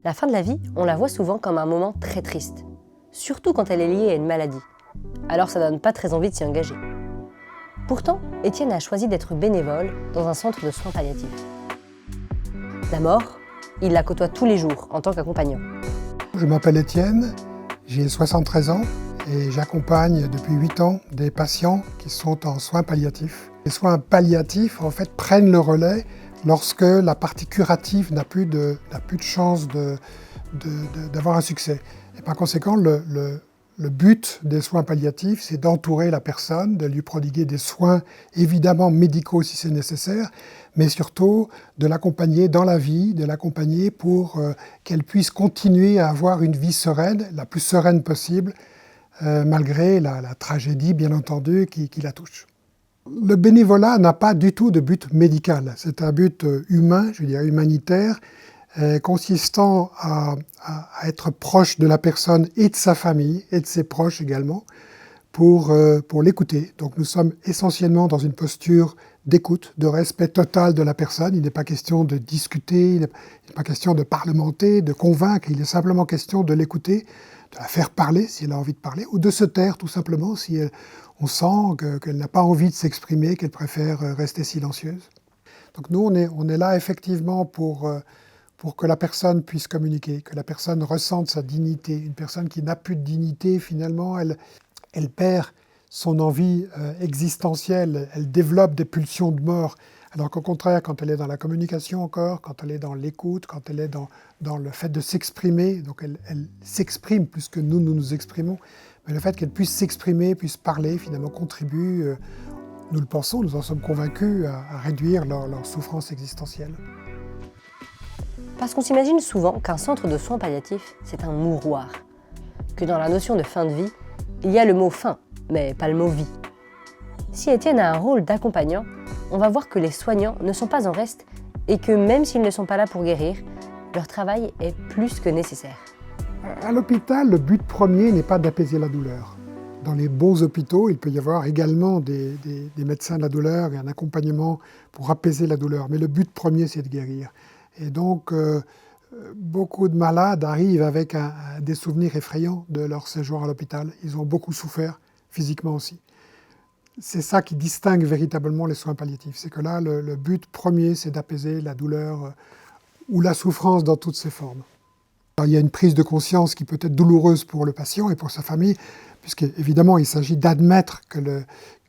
La fin de la vie, on la voit souvent comme un moment très triste, surtout quand elle est liée à une maladie. Alors ça donne pas très envie de s'y engager. Pourtant, Étienne a choisi d'être bénévole dans un centre de soins palliatifs. La mort, il la côtoie tous les jours en tant qu'accompagnant. Je m'appelle Étienne, j'ai 73 ans et j'accompagne depuis 8 ans des patients qui sont en soins palliatifs. Les soins palliatifs en fait prennent le relais lorsque la partie curative n'a plus de chance d'avoir un succès. Et par conséquent, le but des soins palliatifs, c'est d'entourer la personne, de lui prodiguer des soins évidemment médicaux si c'est nécessaire, mais surtout de l'accompagner dans la vie, de l'accompagner pour qu'elle puisse continuer à avoir une vie sereine, la plus sereine possible, malgré la tragédie bien entendu qui la touche. Le bénévolat n'a pas du tout de but médical, c'est un but humain, je dirais humanitaire, consistant à être proche de la personne et de sa famille et de ses proches également pour l'écouter. Donc nous sommes essentiellement dans une posture d'écoute, de respect total de la personne. Il n'est pas question de discuter, il n'est pas question de parlementer, de convaincre, il est simplement question de l'écouter, de la faire parler si elle a envie de parler, ou de se taire tout simplement si on sent qu'elle n'a pas envie de s'exprimer, qu'elle préfère rester silencieuse. Donc nous, on est là effectivement pour que la personne puisse communiquer, que la personne ressente sa dignité. Une personne qui n'a plus de dignité, finalement, elle perd son envie existentielle, elle développe des pulsions de mort. Alors qu'au contraire, quand elle est dans la communication encore, quand elle est dans l'écoute, quand elle est dans le fait de s'exprimer, donc elle s'exprime plus que nous nous exprimons, mais le fait qu'elle puisse s'exprimer, puisse parler, finalement contribue, nous le pensons, nous en sommes convaincus, à réduire leur souffrance existentielle. Parce qu'on s'imagine souvent qu'un centre de soins palliatifs, c'est un mouroir. Que dans la notion de fin de vie, il y a le mot fin, mais pas le mot vie. Si Étienne a un rôle d'accompagnant, on va voir que les soignants ne sont pas en reste et que même s'ils ne sont pas là pour guérir, leur travail est plus que nécessaire. À l'hôpital, le but premier n'est pas d'apaiser la douleur. Dans les bons hôpitaux, il peut y avoir également des médecins de la douleur et un accompagnement pour apaiser la douleur. Mais le but premier, c'est de guérir. Et donc, beaucoup de malades arrivent avec des souvenirs effrayants de leur séjour à l'hôpital. Ils ont beaucoup souffert, physiquement aussi. C'est ça qui distingue véritablement les soins palliatifs. C'est que là, le but premier, c'est d'apaiser la douleur ou la souffrance dans toutes ses formes. Alors, il y a une prise de conscience qui peut être douloureuse pour le patient et pour sa famille, puisqu'évidemment, il s'agit d'admettre que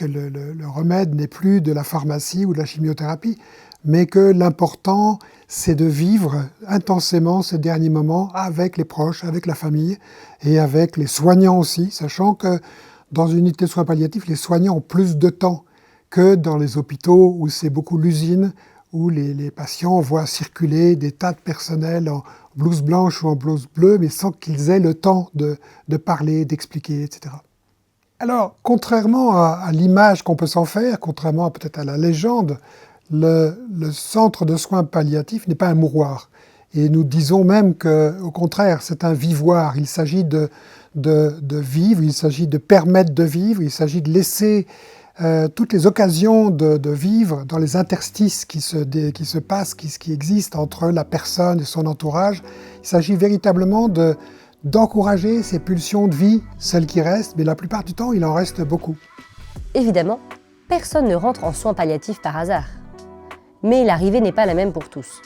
le remède n'est plus de la pharmacie ou de la chimiothérapie, mais que l'important, c'est de vivre intensément ces derniers moments avec les proches, avec la famille et avec les soignants aussi, sachant que dans une unité de soins palliatifs, les soignants ont plus de temps que dans les hôpitaux où c'est beaucoup l'usine, où les patients voient circuler des tas de personnel en blouse blanche ou en blouse bleue, mais sans qu'ils aient le temps de parler, d'expliquer, etc. Alors, contrairement à l'image qu'on peut s'en faire, contrairement peut-être à la légende, le centre de soins palliatifs n'est pas un mouroir. Et nous disons même qu'au contraire, c'est un vivoire. Il s'agit de vivre, il s'agit de permettre de vivre, il s'agit de laisser toutes les occasions de vivre dans les interstices qui se passent, qui existent entre la personne et son entourage. Il s'agit véritablement d'encourager ces pulsions de vie, celles qui restent, mais la plupart du temps, il en reste beaucoup. Évidemment, personne ne rentre en soins palliatifs par hasard. Mais l'arrivée n'est pas la même pour tous.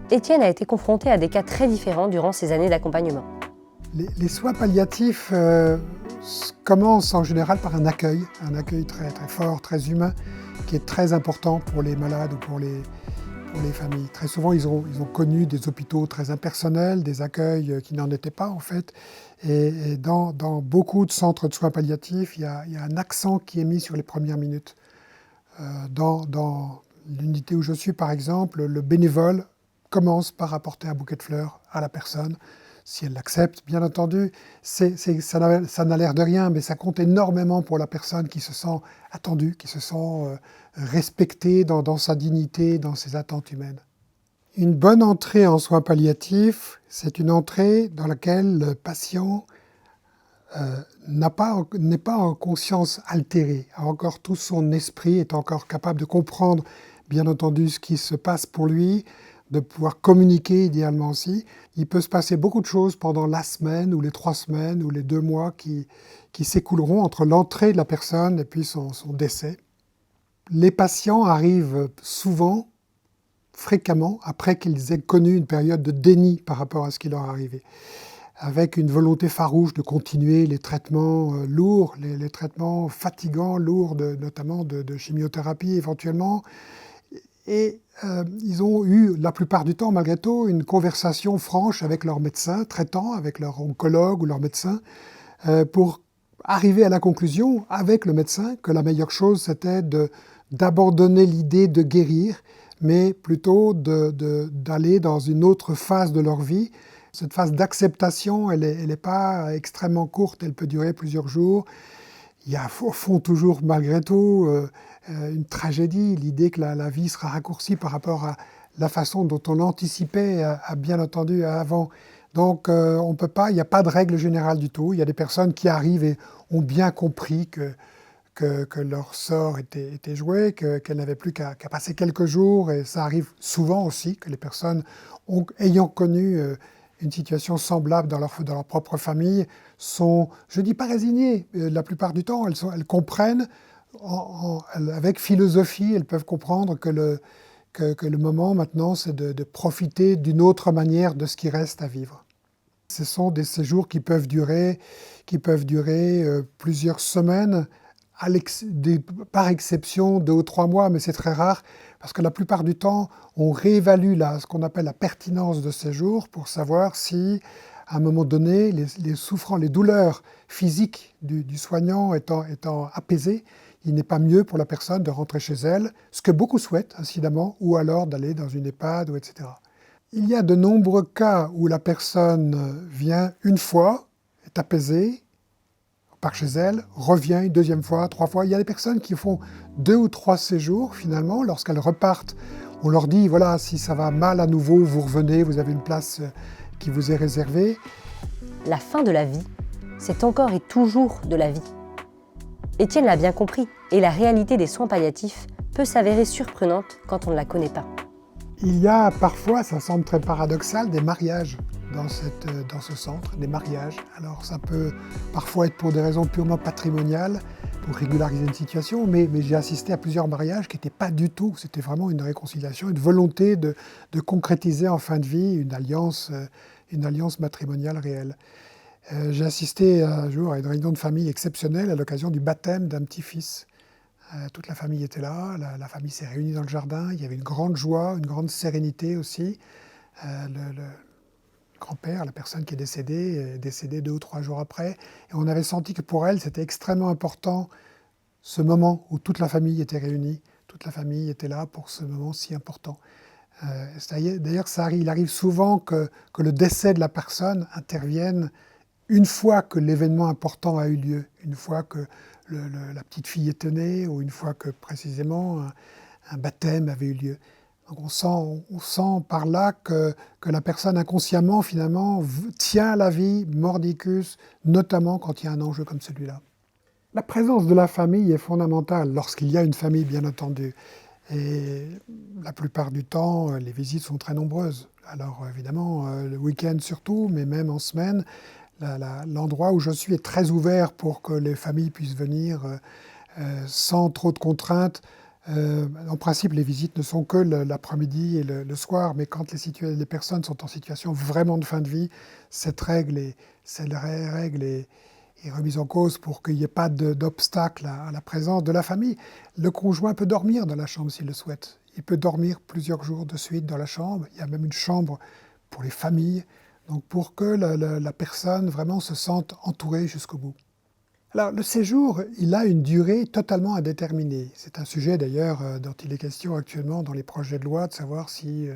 Étienne a été confronté à des cas très différents durant ses années d'accompagnement. Les soins palliatifs commencent en général par un accueil très, très fort, très humain, qui est très important pour les malades ou pour les familles. Très souvent, ils ont connu des hôpitaux très impersonnels, des accueils qui n'en étaient pas en fait. Et dans beaucoup de centres de soins palliatifs, il y a un accent qui est mis sur les premières minutes. Dans l'unité où je suis, par exemple, le bénévole commence par apporter un bouquet de fleurs à la personne. Si elle l'accepte, bien entendu, ça n'a l'air de rien, mais ça compte énormément pour la personne qui se sent attendue, qui se sent respectée dans sa dignité, dans ses attentes humaines. Une bonne entrée en soins palliatifs, c'est une entrée dans laquelle le patient n'est pas en conscience altérée, a encore tout son esprit, est encore capable de comprendre, bien entendu, ce qui se passe pour lui, de pouvoir communiquer idéalement aussi. Il peut se passer beaucoup de choses pendant la semaine ou les 3 semaines ou les 2 mois qui s'écouleront entre l'entrée de la personne et puis son décès. Les patients arrivent souvent, fréquemment, après qu'ils aient connu une période de déni par rapport à ce qui leur est arrivé, avec une volonté farouche de continuer les traitements lourds, les traitements fatigants, lourds, notamment de chimiothérapie éventuellement. Et ils ont eu, la plupart du temps, malgré tout, une conversation franche avec leur médecin traitant, avec leur oncologue ou leur médecin, pour arriver à la conclusion, avec le médecin, que la meilleure chose, c'était d'abandonner l'idée de guérir, mais plutôt d'aller dans une autre phase de leur vie. Cette phase d'acceptation, elle n'est pas extrêmement courte, elle peut durer plusieurs jours. Il y a au fond toujours, malgré tout, une tragédie, l'idée que la vie sera raccourcie par rapport à la façon dont on l'anticipait, bien entendu, avant. Donc on peut pas, il n'y a pas de règle générale du tout. Il y a des personnes qui arrivent et ont bien compris que leur sort était joué, qu'elles n'avaient plus qu'à passer quelques jours. Et ça arrive souvent aussi que les personnes, ayant connu une situation semblable dans leur propre famille, sont, je ne dis pas résignées, la plupart du temps, elles comprennent, avec philosophie, elles peuvent comprendre que le moment maintenant, c'est de profiter d'une autre manière de ce qui reste à vivre. Ce sont des séjours qui peuvent durer plusieurs semaines, par exception 2 ou 3 mois, mais c'est très rare, parce que la plupart du temps, on réévalue ce qu'on appelle la pertinence de ces jours pour savoir si, à un moment donné, les douleurs physiques du soignant étant apaisées, il n'est pas mieux pour la personne de rentrer chez elle, ce que beaucoup souhaitent, incidemment, ou alors d'aller dans une EHPAD, etc. Il y a de nombreux cas où la personne vient une fois, est apaisée, part chez elle, revient une deuxième fois, 3 fois. Il y a des personnes qui font 2 ou 3 séjours, finalement. Lorsqu'elles repartent, on leur dit, voilà, si ça va mal à nouveau, vous revenez, vous avez une place qui vous est réservée. La fin de la vie, c'est encore et toujours de la vie. Étienne l'a bien compris, et la réalité des soins palliatifs peut s'avérer surprenante quand on ne la connaît pas. Il y a parfois, ça semble très paradoxal, des mariages dans ce centre, des mariages. Alors ça peut parfois être pour des raisons purement patrimoniales, pour régulariser une situation, mais j'ai assisté à plusieurs mariages qui n'étaient pas du tout, c'était vraiment une réconciliation, une volonté de concrétiser en fin de vie une alliance matrimoniale réelle. J'ai assisté un jour à une réunion de famille exceptionnelle à l'occasion du baptême d'un petit-fils. Toute la famille était là, la famille s'est réunie dans le jardin, il y avait une grande joie, une grande sérénité aussi. Le grand-père, la personne qui est décédée 2 ou 3 jours après. Et on avait senti que pour elle, c'était extrêmement important ce moment où toute la famille était réunie, toute la famille était là pour ce moment si important. D'ailleurs, il arrive souvent que le décès de la personne intervienne une fois que l'événement important a eu lieu, une fois que la petite fille était née, ou une fois que précisément un baptême avait eu lieu. Donc on sent par là que la personne inconsciemment, finalement, tient à la vie, mordicus, notamment quand il y a un enjeu comme celui-là. La présence de la famille est fondamentale lorsqu'il y a une famille, bien entendu. Et la plupart du temps, les visites sont très nombreuses. Alors évidemment, le week-end surtout, mais même en semaine, l'endroit où je suis est très ouvert pour que les familles puissent venir sans trop de contraintes. En principe, les visites ne sont que l'après-midi et le soir, mais quand les personnes sont en situation vraiment de fin de vie, cette règle est remise en cause pour qu'il n'y ait pas d'obstacle à la présence de la famille. Le conjoint peut dormir dans la chambre s'il le souhaite. Il peut dormir plusieurs jours de suite dans la chambre. Il y a même une chambre pour les familles, donc pour que la personne vraiment se sente entourée jusqu'au bout. Alors, le séjour, il a une durée totalement indéterminée. C'est un sujet d'ailleurs dont il est question actuellement dans les projets de loi, de savoir si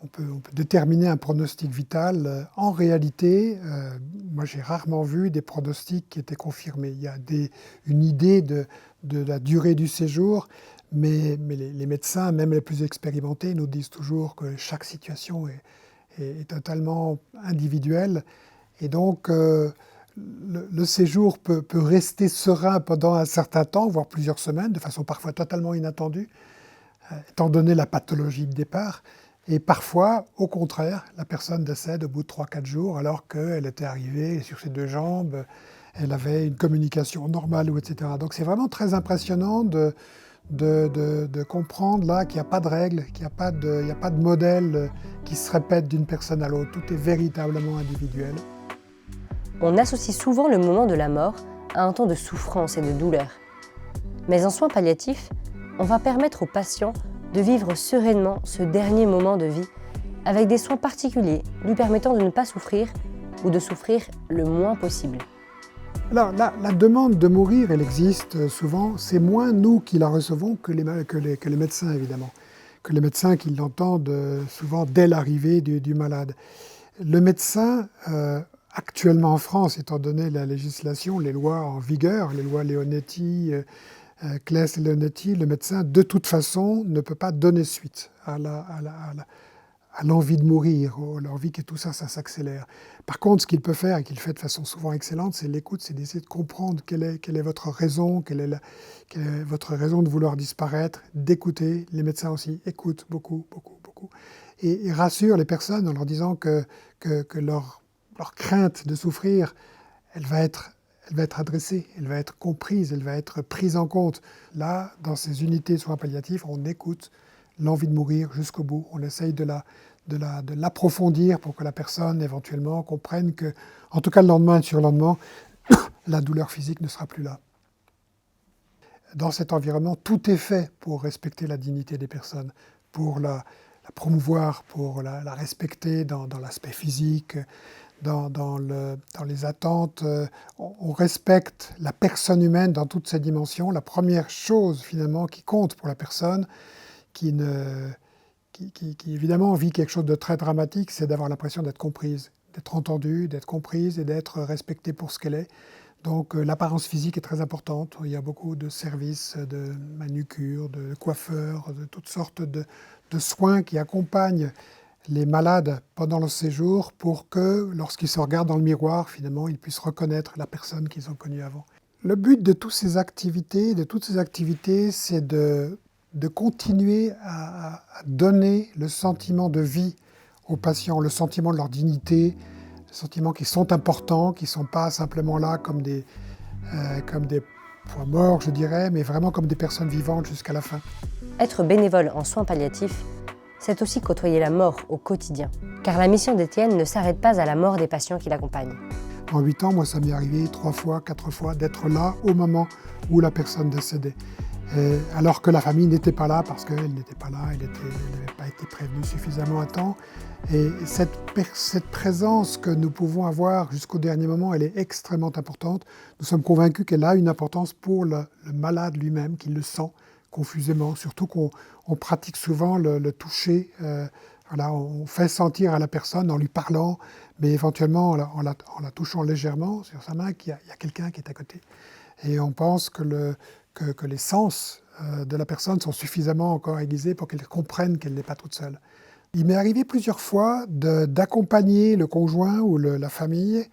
on peut déterminer un pronostic vital. En réalité, moi j'ai rarement vu des pronostics qui étaient confirmés. Il y a une idée de la durée du séjour, mais les médecins, même les plus expérimentés, nous disent toujours que chaque situation est totalement individuelle. Et donc, le séjour peut rester serein pendant un certain temps, voire plusieurs semaines, de façon parfois totalement inattendue, étant donné la pathologie de départ. Et parfois, au contraire, la personne décède au bout de 3-4 jours alors qu'elle était arrivée sur ses deux jambes, elle avait une communication normale, etc. Donc c'est vraiment très impressionnant de comprendre là qu'il n'y a pas de règles, qu'il n'y a pas de modèle qui se répète d'une personne à l'autre. Tout est véritablement individuel. On associe souvent le moment de la mort à un temps de souffrance et de douleur. Mais en soins palliatifs, on va permettre aux patients de vivre sereinement ce dernier moment de vie avec des soins particuliers lui permettant de ne pas souffrir ou de souffrir le moins possible. Alors, la demande de mourir, elle existe souvent. C'est moins nous qui la recevons que les médecins, évidemment. Que les médecins qui l'entendent souvent dès l'arrivée du malade. Le médecin, actuellement en France, étant donné la législation, les lois en vigueur, les lois Leonetti, Claes et Leonetti, le médecin, de toute façon, ne peut pas donner suite à l'envie de mourir, à l'envie que tout ça s'accélère. Par contre, ce qu'il peut faire, et qu'il fait de façon souvent excellente, c'est l'écoute, c'est d'essayer de comprendre quelle est votre raison, quelle est votre raison de vouloir disparaître, d'écouter. Les médecins aussi écoutent beaucoup, beaucoup, beaucoup. Et rassurent les personnes en leur disant que leur crainte de souffrir, elle va être adressée, elle va être comprise, elle va être prise en compte. Là, dans ces unités de soins palliatifs, on écoute l'envie de mourir jusqu'au bout. On essaye de l'approfondir pour que la personne éventuellement comprenne que, en tout cas le lendemain et le surlendemain, la douleur physique ne sera plus là. Dans cet environnement, tout est fait pour respecter la dignité des personnes, pour la promouvoir, pour la respecter dans l'aspect physique, dans les attentes. On respecte la personne humaine dans toutes ses dimensions. La première chose finalement qui compte pour la personne, qui évidemment vit quelque chose de très dramatique, c'est d'avoir l'impression d'être comprise, d'être entendue, d'être comprise et d'être respectée pour ce qu'elle est. Donc l'apparence physique est très importante. Il y a beaucoup de services de manucure, de coiffeurs, de toutes sortes de soins qui accompagnent les malades pendant leur séjour pour que, lorsqu'ils se regardent dans le miroir, finalement, ils puissent reconnaître la personne qu'ils ont connue avant. Le but de toutes ces activités, c'est de continuer à donner le sentiment de vie aux patients, le sentiment de leur dignité, le sentiment qu'ils sont importants, qu'ils ne sont pas simplement là comme des poids morts, je dirais, mais vraiment comme des personnes vivantes jusqu'à la fin. Être bénévole en soins palliatifs, c'est aussi côtoyer la mort au quotidien, car la mission d'Étienne ne s'arrête pas à la mort des patients qui l'accompagnent. En 8 ans, moi, ça m'est arrivé 3 fois, 4 fois d'être là au moment où la personne décédait. Alors que la famille n'était pas là parce qu'elle n'était pas là, elle n'avait pas été prévenue suffisamment à temps. Et cette présence que nous pouvons avoir jusqu'au dernier moment, elle est extrêmement importante. Nous sommes convaincus qu'elle a une importance pour le malade lui-même, qu'il le sent confusément, surtout qu'on pratique souvent le toucher. Voilà, on fait sentir à la personne en lui parlant, mais éventuellement en la touchant légèrement sur sa main qu'il y a quelqu'un qui est à côté. Et on pense que les sens de la personne sont suffisamment encore aiguisés pour qu'elle comprenne qu'elle n'est pas toute seule. Il m'est arrivé plusieurs fois d'accompagner le conjoint ou la famille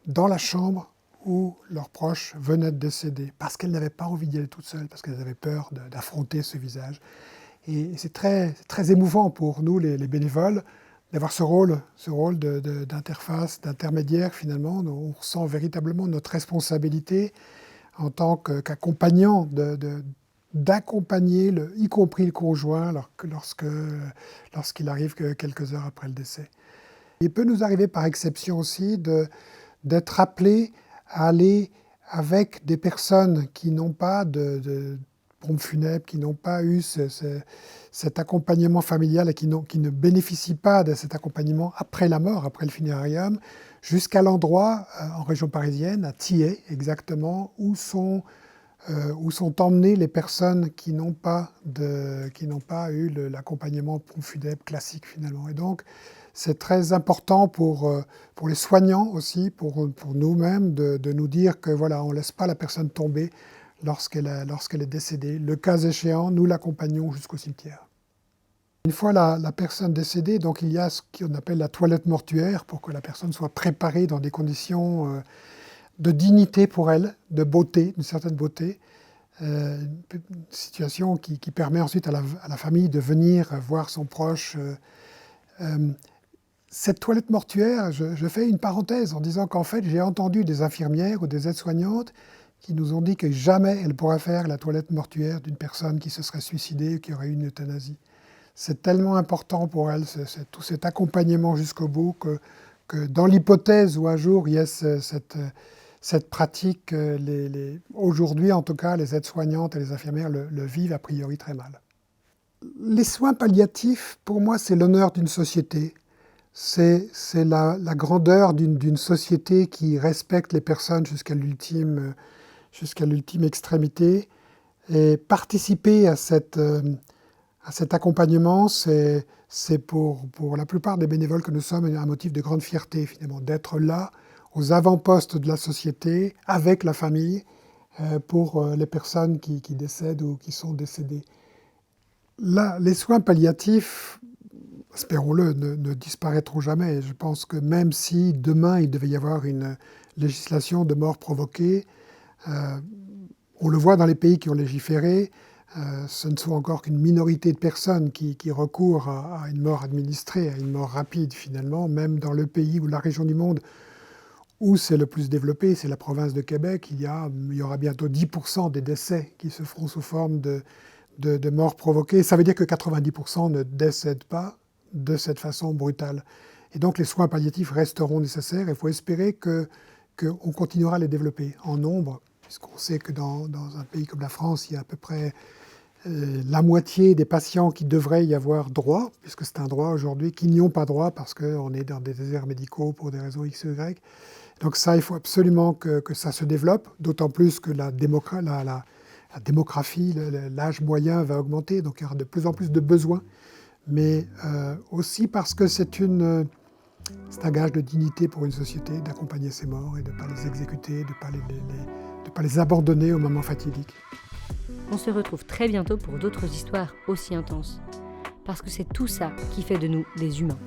dans la chambre où leurs proches venaient de décéder, parce qu'elles n'avaient pas envie d'y aller toutes seules, parce qu'elles avaient peur d'affronter ce visage. Et c'est très, très émouvant pour nous, les bénévoles, d'avoir ce rôle d'interface, d'intermédiaire finalement. On ressent véritablement notre responsabilité en tant qu'accompagnant, d'accompagner, y compris le conjoint, lorsqu'il arrive quelques heures après le décès. Il peut nous arriver par exception aussi d'être appelés à aller avec des personnes qui n'ont pas de pompe funèbre, qui n'ont pas eu cet accompagnement familial et qui ne bénéficient pas de cet accompagnement après la mort, après le funérarium, jusqu'à l'endroit, en région parisienne, à Thiers exactement, où sont emmenées les personnes qui n'ont pas eu l'accompagnement pompe funèbre classique finalement. Et donc, c'est très important pour les soignants aussi, pour nous-mêmes, de nous dire que voilà, on ne laisse pas la personne tomber lorsqu'elle est décédée. Le cas échéant, nous l'accompagnons jusqu'au cimetière. Une fois la personne décédée, donc il y a ce qu'on appelle la toilette mortuaire pour que la personne soit préparée dans des conditions de dignité pour elle, de beauté, d'une certaine beauté. Une situation qui permet ensuite à la famille de venir voir son proche Cette toilette mortuaire, je fais une parenthèse en disant qu'en fait, j'ai entendu des infirmières ou des aides-soignantes qui nous ont dit que jamais elles pourraient faire la toilette mortuaire d'une personne qui se serait suicidée ou qui aurait eu une euthanasie. C'est tellement important pour elles, tout cet accompagnement jusqu'au bout, que dans l'hypothèse où un jour il y a cette pratique, aujourd'hui en tout cas, les aides-soignantes et les infirmières le vivent a priori très mal. Les soins palliatifs, pour moi, c'est l'honneur d'une société. C'est la grandeur d'une société qui respecte les personnes jusqu'à l'ultime extrémité. Et participer à cet accompagnement, c'est pour la plupart des bénévoles que nous sommes un motif de grande fierté, finalement, d'être là, aux avant-postes de la société, avec la famille, pour les personnes qui décèdent ou qui sont décédées. Là, les soins palliatifs, espérons-le, ne disparaîtront jamais. Je pense que même si demain il devait y avoir une législation de mort provoquée, on le voit dans les pays qui ont légiféré, ce ne sont encore qu'une minorité de personnes qui recourent à une mort administrée, à une mort rapide finalement, même dans le pays ou la région du monde où c'est le plus développé, c'est la province de Québec, il y aura bientôt 10% des décès qui se feront sous forme de mort provoquée. Ça veut dire que 90% ne décèdent pas de cette façon brutale. Et donc les soins palliatifs resteront nécessaires. Il faut espérer qu'on continuera à les développer en nombre, puisqu'on sait que dans un pays comme la France, il y a à peu près la moitié des patients qui devraient y avoir droit, puisque c'est un droit aujourd'hui, qui n'y ont pas droit parce qu'on est dans des déserts médicaux pour des raisons X ou Y. Donc ça, il faut absolument que ça se développe, d'autant plus que la démographie, l'âge moyen va augmenter, donc il y aura de plus en plus de besoins, mais aussi parce que c'est un gage de dignité pour une société d'accompagner ces morts et de ne pas les exécuter, de ne pas les abandonner au moment fatidique. On se retrouve très bientôt pour d'autres histoires aussi intenses, parce que c'est tout ça qui fait de nous des humains.